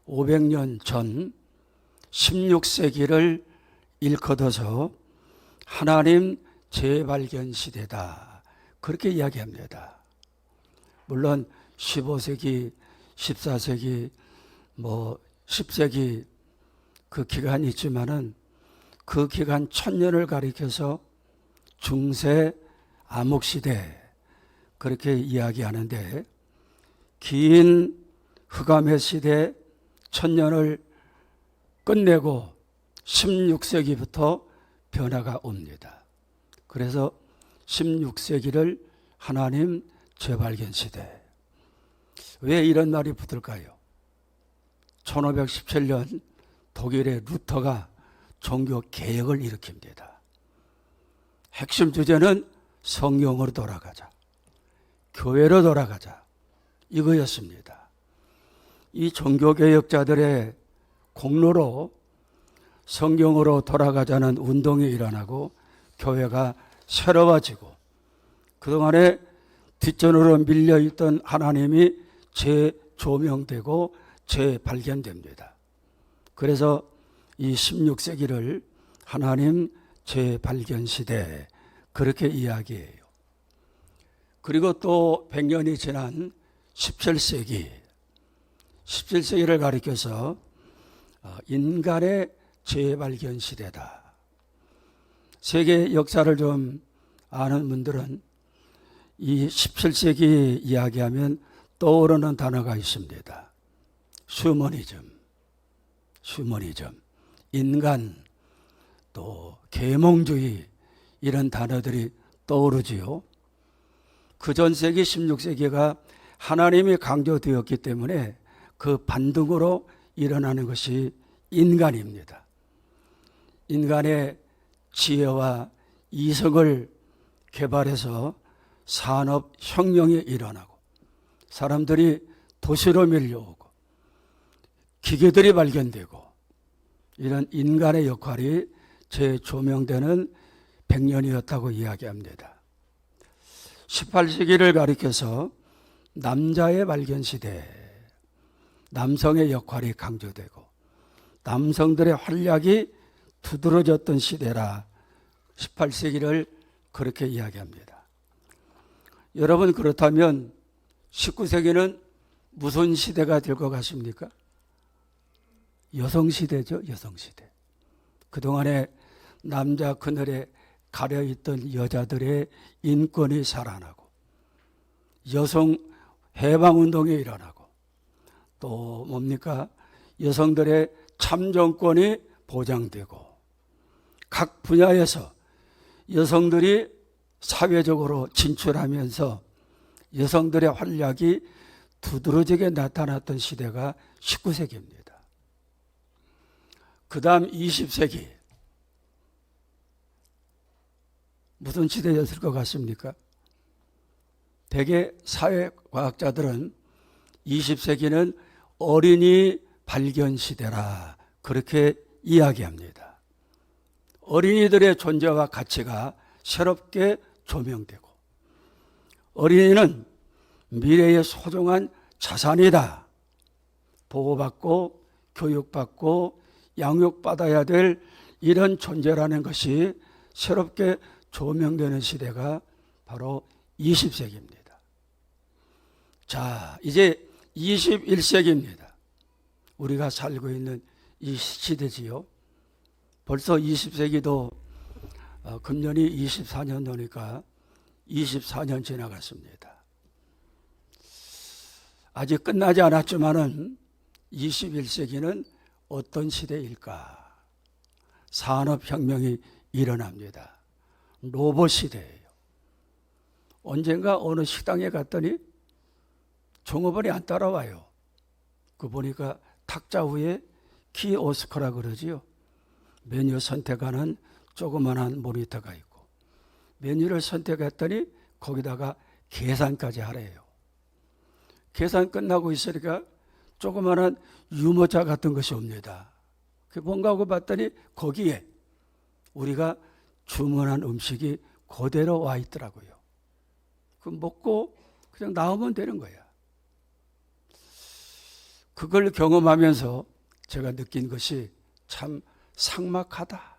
500년 전 16세기를 일컫어서 하나님 재발견 시대다, 그렇게 이야기합니다. 물론 15세기, 14세기, 10세기 그 기간이 있지만은 그 기간 1000년을 가리켜서 중세 암흑시대, 그렇게 이야기하는데, 긴 흑암의 시대 1000년을 끝내고 16세기부터 변화가 옵니다. 그래서 16세기를 하나님 재발견 시대. 왜 이런 말이 붙을까요? 1517년 독일의 루터가 종교 개혁을 일으킵니다. 핵심 주제는 성경으로 돌아가자, 교회로 돌아가자, 이거였습니다. 이 종교개혁자들의 공로로 성경으로 돌아가자는 운동이 일어나고 교회가 새로워지고, 그동안에 뒷전으로 밀려있던 하나님이 재조명되고 재발견됩니다. 그래서 이 16세기를 하나님 재발견 시대, 그렇게 이야기해요. 그리고 또 100년이 지난 17세기를 가리켜서 인간의 재발견 시대다. 세계 역사를 좀 아는 분들은 이 17세기 이야기하면 떠오르는 단어가 있습니다. 휴머니즘, 인간, 또 계몽주의, 이런 단어들이 떠오르지요. 그 전세기 16세기가 하나님이 강조되었기 때문에 그 반등으로 일어나는 것이 인간입니다. 인간의 지혜와 이성을 개발해서 산업혁명이 일어나고, 사람들이 도시로 밀려오고, 기계들이 발견되고, 이런 인간의 역할이 재조명되는 100년이었다고 이야기합니다. 18세기를 가리켜서 남자의 발견 시대, 남성의 역할이 강조되고 남성들의 활약이 두드러졌던 시대라 18세기를 그렇게 이야기합니다. 여러분, 그렇다면 19세기는 무슨 시대가 될 것 같습니까? 여성시대죠, 여성시대. 그동안에 남자 그늘에 가려있던 여자들의 인권이 살아나고, 여성 해방운동이 일어나고, 또 뭡니까? 여성들의 참정권이 보장되고, 각 분야에서 여성들이 사회적으로 진출하면서 여성들의 활약이 두드러지게 나타났던 시대가 19세기입니다. 그 다음 20세기, 무슨 시대였을 것 같습니까? 대개 사회과학자들은 20세기는 어린이 발견 시대라, 그렇게 이야기합니다. 어린이들의 존재와 가치가 새롭게 조명되고, 어린이는 미래의 소중한 자산이다. 보호받고 교육받고 양육받아야 될 이런 존재라는 것이 새롭게 조명되는 시대가 바로 20세기입니다. 자, 이제 21세기입니다. 우리가 살고 있는 이 시대지요. 벌써 20세기도 금년이 24년도니까 24년 지나갔습니다. 아직 끝나지 않았지만은 21세기는 어떤 시대일까? 산업혁명이 일어납니다. 로봇 시대예요. 언젠가 어느 식당에 갔더니 종업원이 안 따라와요. 그 보니까 탁자 위에 키오스크라 그러지요. 메뉴 선택하는 조그만한 모니터가 있고, 메뉴를 선택했더니 거기다가 계산까지 하래요. 계산 끝나고 있으니까 조그만한 유모차 같은 것이 옵니다. 그게 뭔가 하고 봤더니 거기에 우리가 주문한 음식이 그대로 와 있더라고요. 그 먹고 그냥 나오면 되는 거야. 그걸 경험하면서 제가 느낀 것이 참 삭막하다.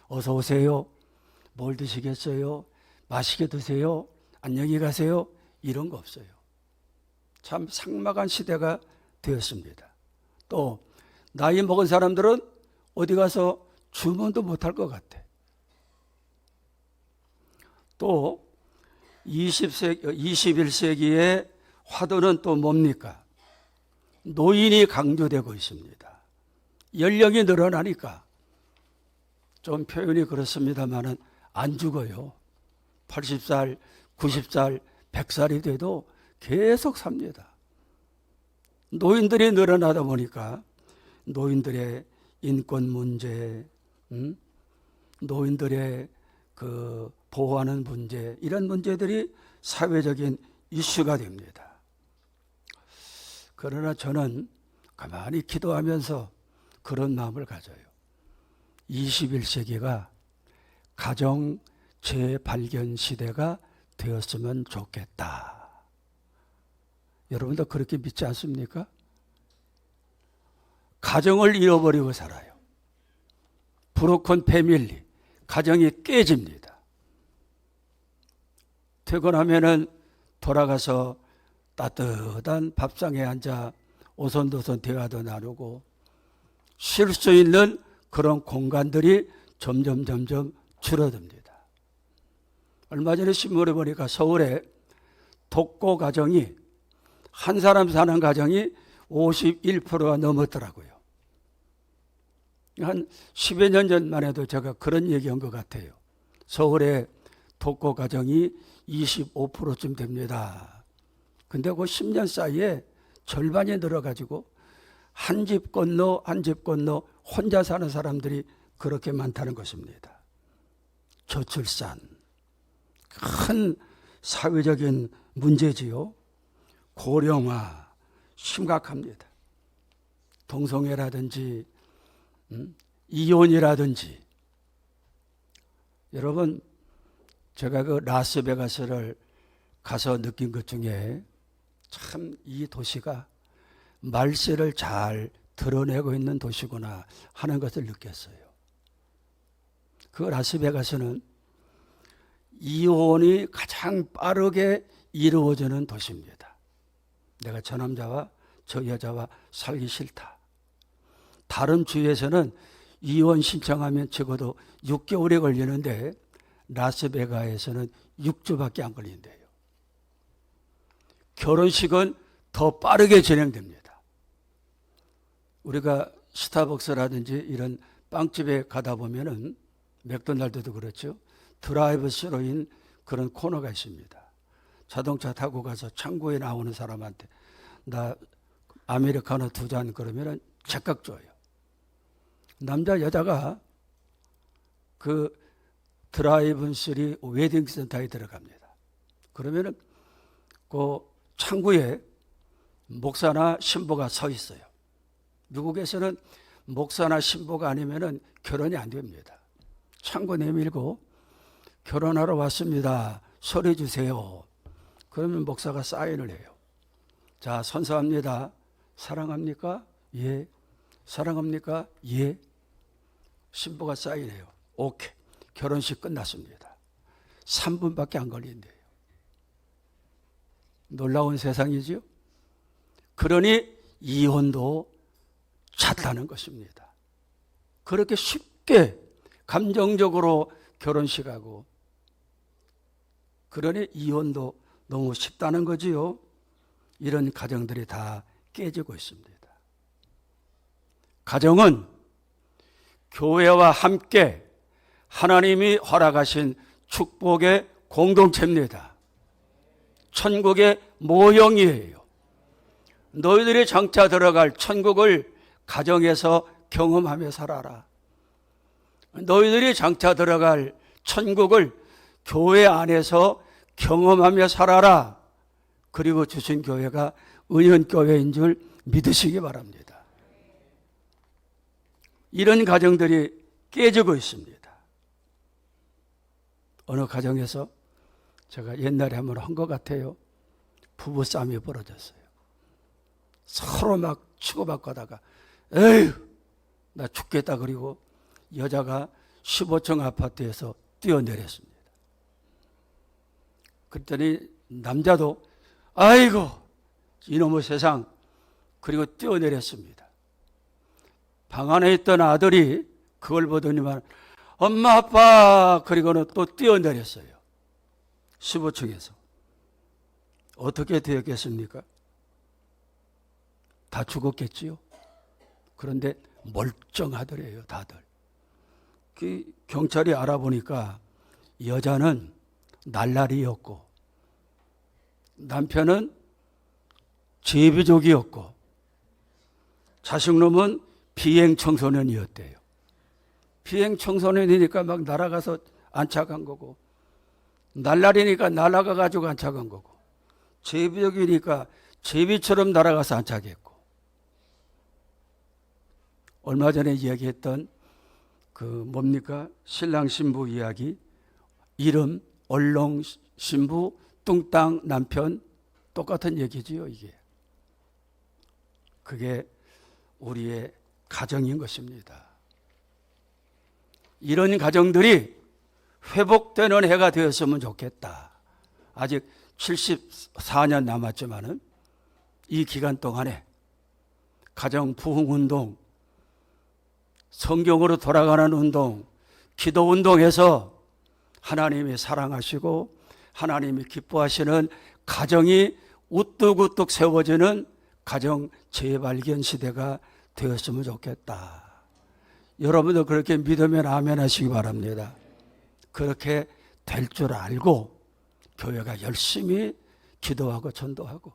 어서 오세요. 뭘 드시겠어요? 맛있게 드세요. 안녕히 가세요. 이런 거 없어요. 참 삭막한 시대가 되었습니다. 또 나이 먹은 사람들은 어디 가서 주문도 못할 것 같아. 또 21세기의 화두는 또 뭡니까? 노인이 강조되고 있습니다. 연령이 늘어나니까 좀 표현이 그렇습니다만은 안 죽어요. 80살, 90살, 100살이 돼도 계속 삽니다. 노인들이 늘어나다 보니까 노인들의 인권 문제, 노인들의 그 보호하는 문제, 이런 문제들이 사회적인 이슈가 됩니다. 그러나 저는 가만히 기도하면서 그런 마음을 가져요. 21세기가 가정 재발견 시대가 되었으면 좋겠다. 여러분도 그렇게 믿지 않습니까? 가정을 잃어버리고 살아요. 브로큰 패밀리, 가정이 깨집니다. 퇴근하면은 돌아가서 따뜻한 밥상에 앉아 오손도손 대화도 나누고 쉴 수 있는 그런 공간들이 점점 줄어듭니다. 얼마 전에 신문에 보니까 서울에 독거 가정이, 한 사람 사는 가정이 51%가 넘었더라고요. 한 10여 년 전만 해도 제가 그런 얘기한 것 같아요. 서울에 독거 가정이 25%쯤 됩니다. 근데 그 10년 사이에 절반이 늘어가지고 한 집 건너 한 집 건너 혼자 사는 사람들이 그렇게 많다는 것입니다. 저출산, 큰 사회적인 문제지요. 고령화 심각합니다. 동성애라든지 이혼이라든지. 여러분, 제가 그 라스베가스를 가서 느낀 것 중에 참 이 도시가 말세를 잘 드러내고 있는 도시구나 하는 것을 느꼈어요. 그 라스베가스는 이혼이 가장 빠르게 이루어지는 도시입니다. 내가 저 남자와 저 여자와 살기 싫다. 다른 주에서는 이혼 신청하면 적어도 6개월이 걸리는데 라스베가스에서는 6주밖에 안 걸린대요. 결혼식은 더 빠르게 진행됩니다. 우리가 스타벅스라든지 이런 빵집에 가다 보면은 맥도날드도 그렇죠. 드라이브 스루인 그런 코너가 있습니다. 자동차 타고 가서 창고에 나오는 사람한테 나 아메리카노 2잔 그러면은 즉각 줘요. 남자 여자가 그 드라이브 스루 웨딩 센터에 들어갑니다. 그러면은 그 창구에 목사나 신부가 서 있어요. 미국에서는 목사나 신부가 아니면은 결혼이 안 됩니다. 창구 내밀고 결혼하러 왔습니다. 소리 주세요. 그러면 목사가 사인을 해요. 자, 선서합니다. 사랑합니까? 예. 사랑합니까? 예. 신부가 사인해요. 오케이. 결혼식 끝났습니다. 3분밖에 안 걸린대요. 놀라운 세상이죠. 그러니 이혼도 잦다는 것입니다. 그렇게 쉽게 감정적으로 결혼식하고, 그러니 이혼도 너무 쉽다는 거지요. 이런 가정들이 다 깨지고 있습니다. 가정은 교회와 함께 하나님이 허락하신 축복의 공동체입니다. 천국의 모형이에요. 너희들이 장차 들어갈 천국을 가정에서 경험하며 살아라. 너희들이 장차 들어갈 천국을 교회 안에서 경험하며 살아라. 그리고 주신 교회가 은연교회인 줄 믿으시기 바랍니다. 이런 가정들이 깨지고 있습니다. 어느 가정에서 제가 옛날에 한번 한 것 같아요. 부부싸움이 벌어졌어요. 서로 막 치고받고 하다가 에휴 나 죽겠다 그리고 여자가 15층 아파트에서 뛰어내렸습니다. 그랬더니 남자도 아이고 이놈의 세상 그리고 뛰어내렸습니다. 방 안에 있던 아들이 그걸 보더니만 엄마 아빠 그리고는 또 뛰어내렸어요. 15층에서. 어떻게 되었겠습니까? 다 죽었겠지요. 그런데 멀쩡하더래요 다들. 그 경찰이 알아보니까 여자는 날라리였고 남편은 제비족이었고 자식놈은 비행 청소년이었대요. 비행 청소년이니까 막 날아가서 안착한 거고 날라리니까 날아가 가지고 안착한 거고 제비족이니까 제비처럼 날아가서 안착했고 얼마 전에 이야기했던 그 뭡니까 신랑 신부 이야기 이름 얼렁 신부 뚱땅 남편 똑같은 얘기지요. 이게 그게 우리의 가정인 것입니다. 이런 가정들이 회복되는 해가 되었으면 좋겠다. 아직 74년 남았지만은 이 기간 동안에 가정 부흥운동, 성경으로 돌아가는 운동, 기도 운동에서 하나님이 사랑하시고 하나님이 기뻐하시는 가정이 우뚝우뚝 세워지는 가정 재발견 시대가 되었으면 좋겠다. 여러분도 그렇게 믿으면 아멘 하시기 바랍니다. 그렇게 될 줄 알고 교회가 열심히 기도하고 전도하고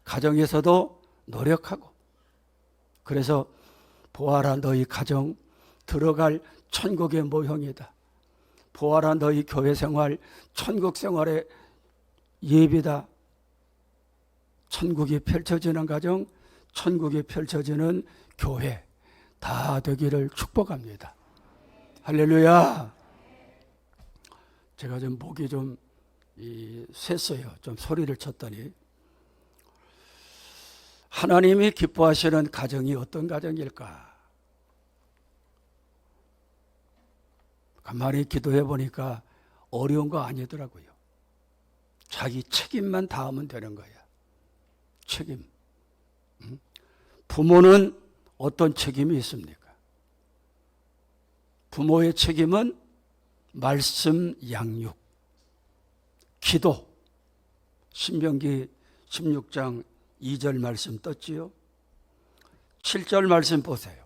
가정에서도 노력하고 그래서 보아라 너희 가정 들어갈 천국의 모형이다. 보아라 너희 교회 생활 천국 생활의 예비다. 천국이 펼쳐지는 가정, 천국이 펼쳐지는 교회 다 되기를 축복합니다. 할렐루야. 제가 좀 목이 좀 샜어요. 좀 소리를 쳤더니 하나님이 기뻐하시는 가정이 어떤 가정일까? 가만히 기도해 보니까 어려운 거 아니더라고요. 자기 책임만 다하면 되는 거야. 책임. 부모는 어떤 책임이 있습니까? 부모의 책임은 말씀 양육, 기도. 신명기 16장 2절 말씀 떴지요. 7절 말씀 보세요.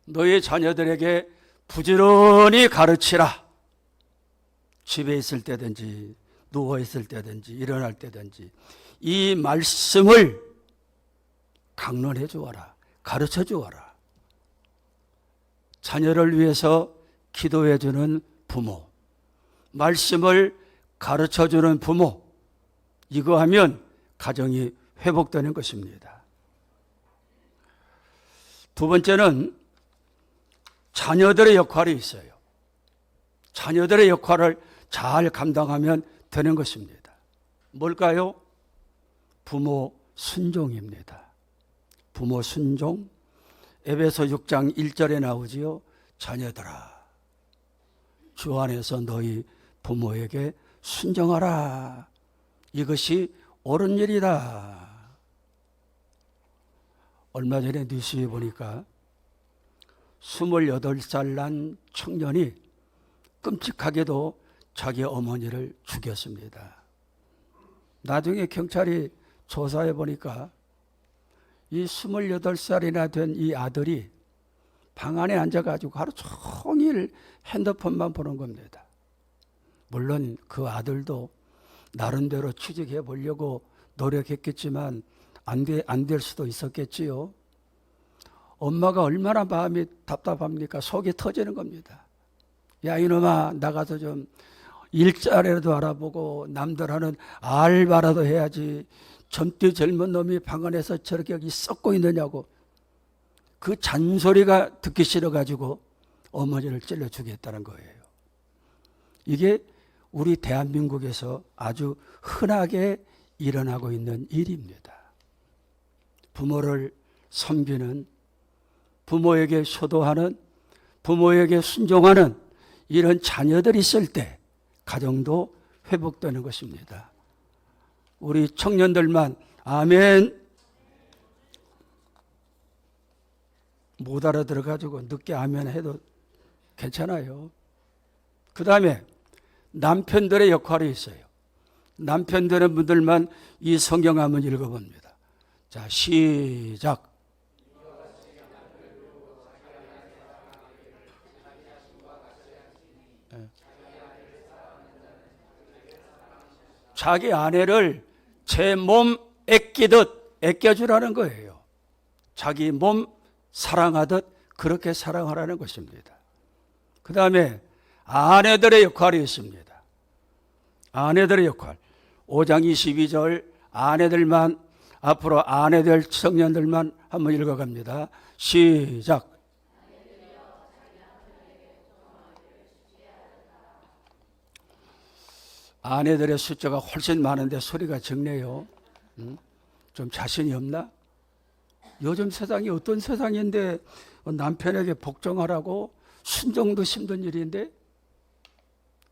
너희 자녀들에게 부지런히 가르치라. 집에 있을 때든지 누워 있을 때든지 일어날 때든지 이 말씀을 강론해 주어라. 가르쳐 주어라. 자녀를 위해서 기도해 주는 부모, 말씀을 가르쳐 주는 부모, 이거 하면 가정이 회복되는 것입니다. 두 번째는 자녀들의 역할이 있어요. 자녀들의 역할을 잘 감당하면 되는 것입니다. 뭘까요? 부모 순종입니다. 부모 순종. 에베소 6장 1절에 나오지요. 자녀들아, 주 안에서 너희 부모에게 순종하라. 이것이 옳은 일이다. 얼마 전에 뉴스에 보니까 28살 난 청년이 끔찍하게도 자기 어머니를 죽였습니다. 나중에 경찰이 조사해 보니까 이 28살이나 된 이 아들이 방 안에 앉아가지고 하루 종일 핸드폰만 보는 겁니다. 물론 그 아들도 나름대로 취직해 보려고 노력했겠지만 안 될 수도 있었겠지요. 엄마가 얼마나 마음이 답답합니까? 속이 터지는 겁니다. 야 이놈아 나가서 좀 일자리라도 알아보고 남들 하는 알바라도 해야지. 젊디 젊은 놈이 방 안에서 저렇게 여기 썩고 있느냐고. 그 잔소리가 듣기 싫어가지고 어머니를 찔러 죽였다는 거예요. 이게 우리 대한민국에서 아주 흔하게 일어나고 있는 일입니다. 부모를 섬기는, 부모에게 효도하는, 부모에게 순종하는 이런 자녀들이 있을 때 가정도 회복되는 것입니다. 우리 청년들만 아멘 못 알아들어가지고 늦게 아멘 해도 괜찮아요. 그 다음에 남편들의 역할이 있어요. 남편들의 분들만 이 성경 한번 읽어봅니다. 자, 시작. 자기 아내를 제 몸 아끼듯 아껴주라는 거예요. 자기 몸 사랑하듯 그렇게 사랑하라는 것입니다. 그 다음에 아내들의 역할이 있습니다. 아내들의 역할. 5장 22절 아내들만, 앞으로 아내들 청년들만 한번 읽어갑니다. 시작. 아내들의 숫자가 훨씬 많은데 소리가 적네요. 좀 자신이 없나? 요즘 세상이 어떤 세상인데 남편에게 복종하라고? 순종도 힘든 일인데?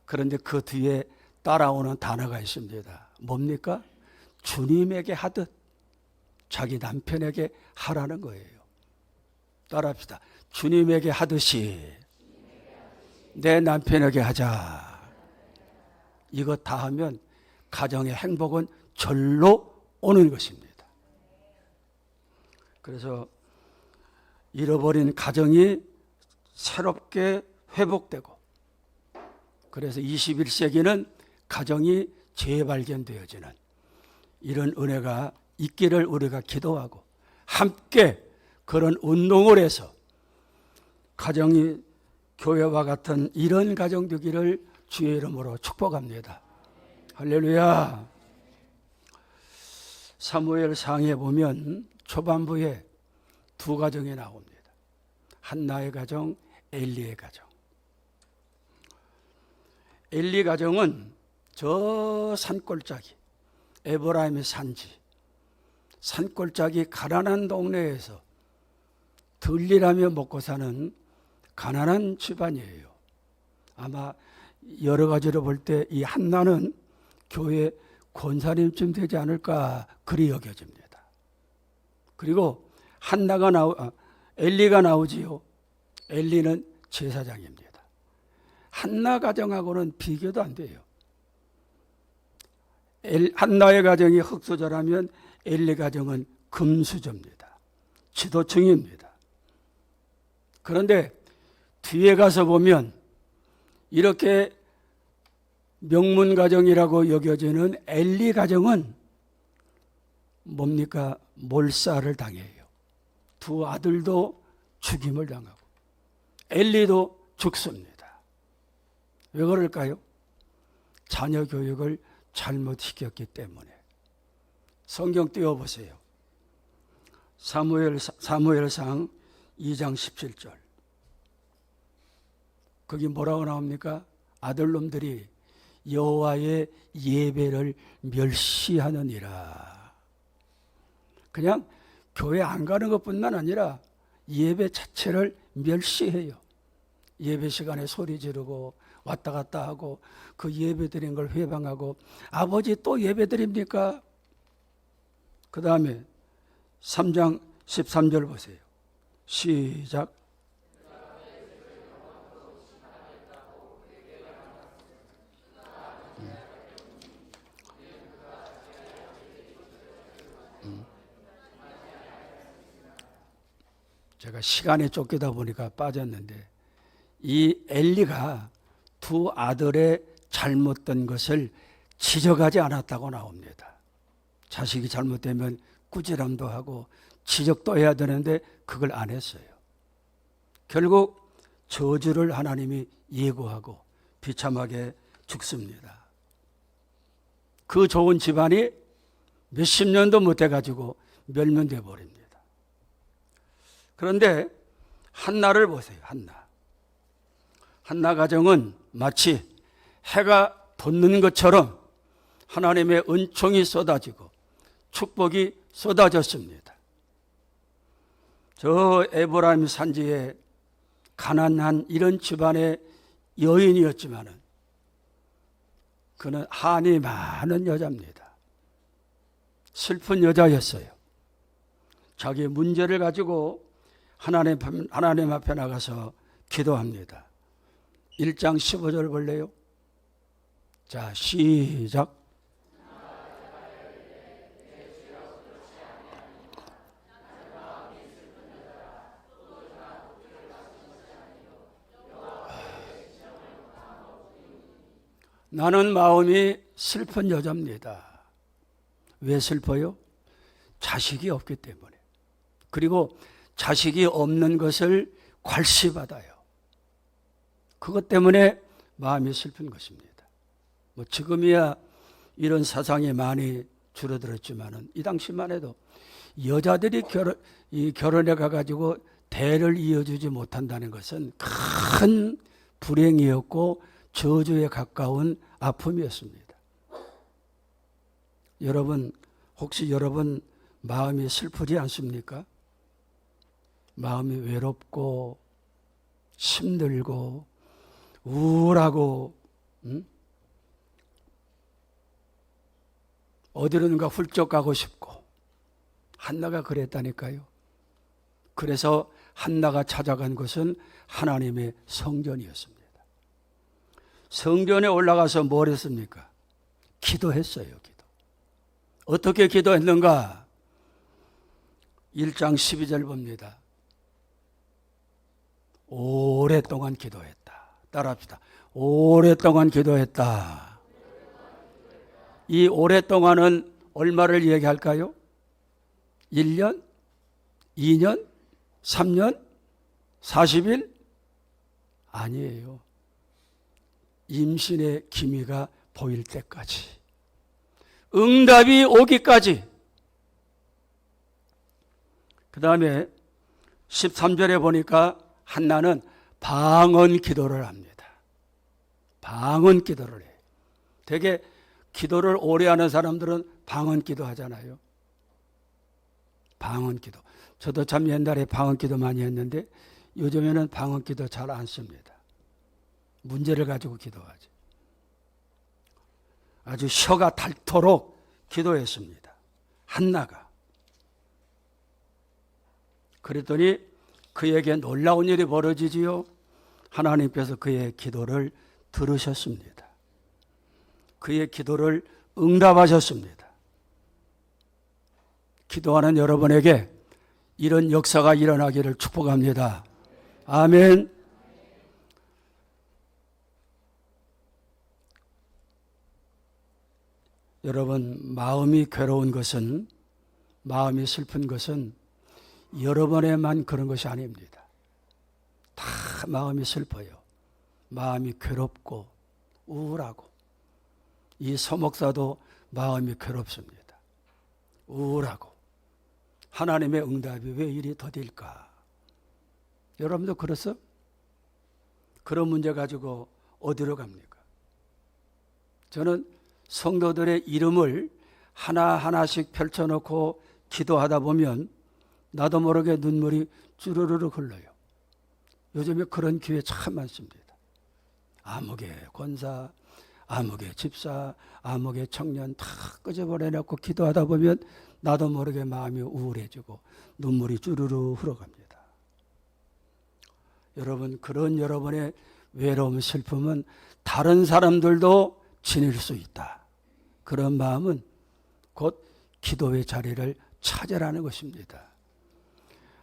그런데 그 뒤에 따라오는 단어가 있습니다. 뭡니까? 주님에게 하듯 자기 남편에게 하라는 거예요. 따라합시다. 주님에게 하듯이 내 남편에게 하자. 이거 다 하면 가정의 행복은 절로 오는 것입니다. 그래서 잃어버린 가정이 새롭게 회복되고, 그래서 21세기는 가정이 재발견되어지는 이런 은혜가 있기를 우리가 기도하고 함께 그런 운동을 해서 가정이 교회와 같은 이런 가정 되기를 주의 이름으로 축복합니다. 할렐루야. 사무엘상에 보면 초반부에 두 가정이 나옵니다. 한나의 가정, 엘리의 가정. 엘리 가정은 저 산골짜기, 에브라임의 산지, 산골짜기 가난한 동네에서 들리라며 먹고 사는 가난한 집안이에요. 아마 여러 가지로 볼 때 이 한나는 교회 권사님쯤 되지 않을까 그리 여겨집니다. 그리고 엘리가 나오지요. 엘리는 제사장입니다. 한나 가정하고는 비교도 안 돼요. 한나의 가정이 흙수저라면 엘리 가정은 금수저입니다. 지도층입니다. 그런데 뒤에 가서 보면 이렇게 명문 가정이라고 여겨지는 엘리 가정은 뭡니까? 몰살을 당해요. 두 아들도 죽임을 당하고 엘리도 죽습니다. 왜 그럴까요? 자녀 교육을 잘못시켰기 때문에. 성경 띄워보세요. 사무엘상 2장 17절. 거기 뭐라고 나옵니까? 아들놈들이 여호와의 예배를 멸시하느니라. 그냥 교회 안 가는 것뿐만 아니라 예배 자체를 멸시해요. 예배 시간에 소리 지르고 왔다 갔다 하고 그 예배 드린 걸 회방하고, 아버지 또 예배 드립니까? 그 다음에 3장 13절 보세요. 시작. 제가 시간에 쫓기다 보니까 빠졌는데, 이 엘리가 두 아들의 잘못된 것을 지적하지 않았다고 나옵니다. 자식이 잘못되면 꾸지람도 하고 지적도 해야 되는데 그걸 안 했어요. 결국 저주를 하나님이 예고하고 비참하게 죽습니다. 그 좋은 집안이 몇십 년도 못 돼가지고 멸면돼 버립니다. 그런데 한나를 보세요. 한나 가정은 마치 해가 돋는 것처럼 하나님의 은총이 쏟아지고 축복이 쏟아졌습니다. 저 에브라임 산지에 가난한 이런 집안의 여인이었지만은 그는 한이 많은 여자입니다. 슬픈 여자였어요. 자기 문제를 가지고 하나님 앞에 나가서 기도합니다. 1장 15절 볼래요? 자, 시작. 나는 마음이 슬픈 여자입니다. 왜 슬퍼요? 자식이 없기 때문에. 그리고 자식이 없는 것을 괄시받아요. 그것 때문에 마음이 슬픈 것입니다. 뭐 지금이야 이런 사상이 많이 줄어들었지만은 이 당시만 해도 여자들이 결혼해 가가지고 대를 이어주지 못한다는 것은 큰 불행이었고 저주에 가까운 아픔이었습니다. 여러분, 혹시 여러분 마음이 슬프지 않습니까? 마음이 외롭고 힘들고 우울하고 어디론가 훌쩍 가고 싶고. 한나가 그랬다니까요. 그래서 한나가 찾아간 곳은 하나님의 성전이었습니다. 성전에 올라가서 뭘 했습니까? 기도했어요. 기도. 어떻게 기도했는가? 1장 12절 봅니다. 오랫동안 기도했다. 따라합시다. 오랫동안 기도했다. 이 오랫동안은 얼마를 얘기할까요? 1년? 2년? 3년? 40일? 아니에요. 임신의 기미가 보일 때까지, 응답이 오기까지. 그 다음에 13절에 보니까 한나는 방언 기도를 합니다. 방언 기도를 해요. 되게 기도를 오래 하는 사람들은 방언 기도 하잖아요. 방언 기도. 저도 참 옛날에 방언 기도 많이 했는데 요즘에는 방언 기도 잘 안 씁니다. 문제를 가지고 기도하지. 아주 혀가 닳도록 기도했습니다. 한나가. 그랬더니 그에게 놀라운 일이 벌어지지요. 하나님께서 그의 기도를 들으셨습니다. 그의 기도를 응답하셨습니다. 기도하는 여러분에게 이런 역사가 일어나기를 축복합니다. 아멘. 여러분, 마음이 괴로운 것은, 마음이 슬픈 것은 여러분에만 그런 것이 아닙니다. 다 마음이 슬퍼요. 마음이 괴롭고 우울하고. 이 서목사도 마음이 괴롭습니다. 우울하고. 하나님의 응답이 왜 이리 더딜까? 여러분도 그래서 그런 문제 가지고 어디로 갑니까? 저는 성도들의 이름을 하나하나씩 펼쳐놓고 기도하다 보면 나도 모르게 눈물이 쭈르르르 흘러요. 요즘에 그런 기회 참 많습니다. 암흑의 권사, 암흑의 집사, 암흑의 청년 다 끄집어내놓고 기도하다 보면 나도 모르게 마음이 우울해지고 눈물이 쭈르르 흘러갑니다. 여러분, 그런 여러분의 외로움, 슬픔은 다른 사람들도 지닐 수 있다. 그런 마음은 곧 기도의 자리를 찾으라는 것입니다.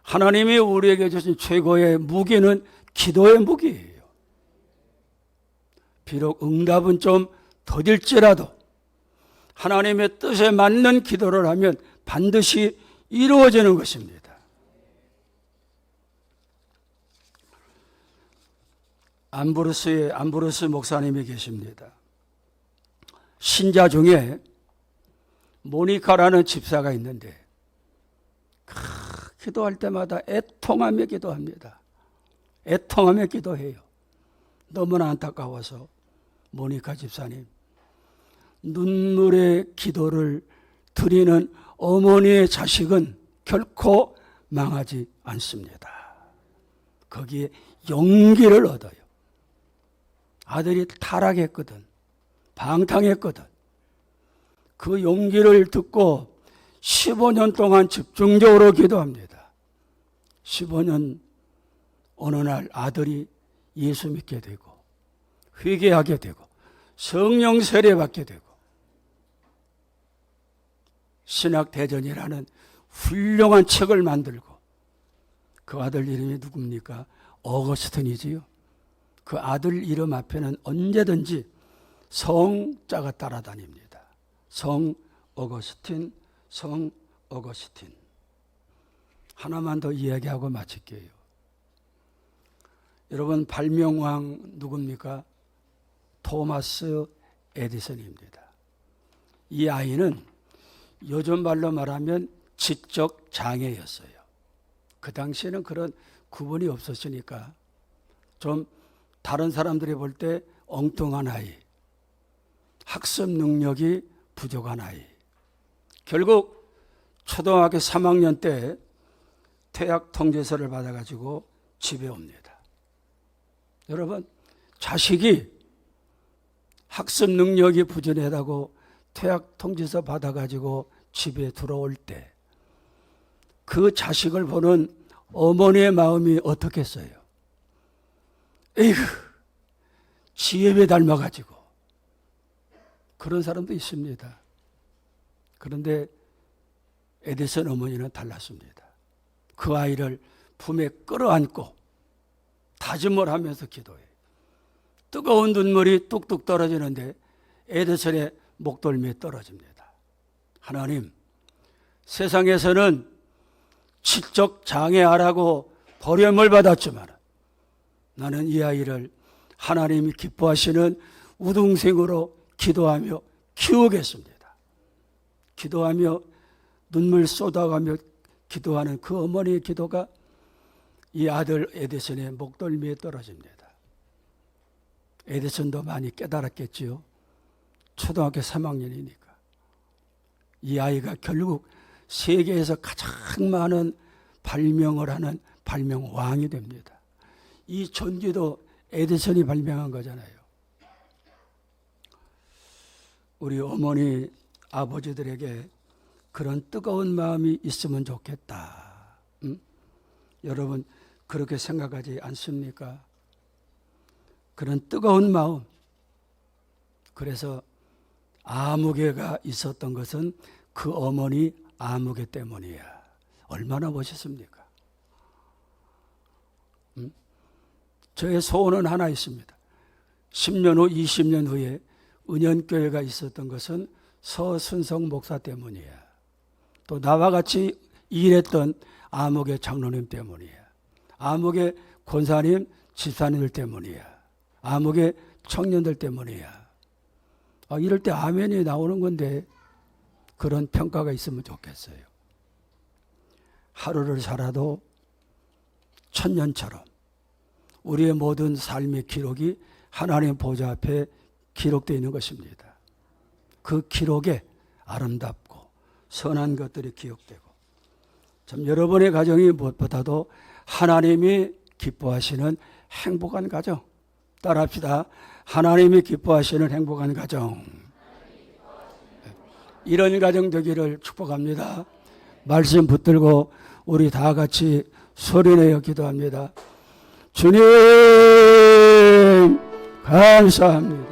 하나님이 우리에게 주신 최고의 무기는 기도의 무기예요. 비록 응답은 좀 더딜지라도 하나님의 뜻에 맞는 기도를 하면 반드시 이루어지는 것입니다. 암브로스 목사님이 계십니다. 신자 중에 모니카라는 집사가 있는데 기도할 때마다 애통하며 기도합니다. 애통하며 기도해요. 너무나 안타까워서 모니카 집사님, 눈물의 기도를 드리는 어머니의 자식은 결코 망하지 않습니다. 거기에 용기를 얻어요. 아들이 타락했거든, 방탕했거든. 그 용기를 듣고 15년 동안 집중적으로 기도합니다. 15년 어느 날 아들이 예수 믿게 되고 회개하게 되고 성령 세례받게 되고 신학대전이라는 훌륭한 책을 만들고, 그 아들 이름이 누굽니까? 어거스틴이지요. 그 아들 이름 앞에는 언제든지 성자가 따라다닙니다. 성 어거스틴, 성 어거스틴. 하나만 더 이야기하고 마칠게요. 여러분, 발명왕 누굽니까? 토마스 에디슨입니다. 이 아이는 요즘 말로 말하면 지적 장애였어요. 그 당시에는 그런 구분이 없었으니까 좀 다른 사람들이 볼 때 엉뚱한 아이, 학습 능력이 부족한 아이. 결국 초등학교 3학년 때 퇴학 통지서를 받아가지고 집에 옵니다. 여러분, 자식이 학습 능력이 부족하다고 퇴학 통지서 받아가지고 집에 들어올 때 그 자식을 보는 어머니의 마음이 어떻겠어요? 에이구, 지혜배 닮아가지고. 그런 사람도 있습니다. 그런데 에디슨 어머니는 달랐습니다. 그 아이를 품에 끌어안고 다짐을 하면서 기도해요. 뜨거운 눈물이 뚝뚝 떨어지는데 에디슨의 목덜미에 떨어집니다. 하나님, 세상에서는 지적 장애아라고 버림을 받았지만 나는 이 아이를 하나님이 기뻐하시는 우등생으로 기도하며 키우겠습니다. 기도하며 눈물 쏟아가며 기도하는 그 어머니의 기도가 이 아들 에디슨의 목덜미에 떨어집니다. 에디슨도 많이 깨달았겠지요. 초등학교 3학년이니까. 이 아이가 결국 세계에서 가장 많은 발명을 하는 발명왕이 됩니다. 이 전기도 에디슨이 발명한 거잖아요. 우리 어머니, 아버지들에게 그런 뜨거운 마음이 있으면 좋겠다. 여러분, 그렇게 생각하지 않습니까? 그런 뜨거운 마음. 그래서 아무개가 있었던 것은 그 어머니 아무개 때문이야. 얼마나 멋있습니까? 저의 소원은 하나 있습니다. 10년 후, 20년 후에 은연교회가 있었던 것은 서순성 목사 때문이야. 또 나와 같이 일했던 아무개 장로님 때문이야. 아무개 권사님, 집사님들 때문이야. 아무개 청년들 때문이야. 이럴 때 아멘이 나오는 건데 그런 평가가 있으면 좋겠어요. 하루를 살아도 천년처럼 우리의 모든 삶의 기록이 하나님 보좌 앞에 기록되어 있는 것입니다. 그 기록에 아름답고 선한 것들이 기억되고, 참 여러분의 가정이 무엇보다도 하나님이 기뻐하시는 행복한 가정. 따라합시다. 하나님이 기뻐하시는 행복한 가정. 이런 가정 되기를 축복합니다. 말씀 붙들고 우리 다 같이 소리내어 기도합니다. 주님 감사합니다.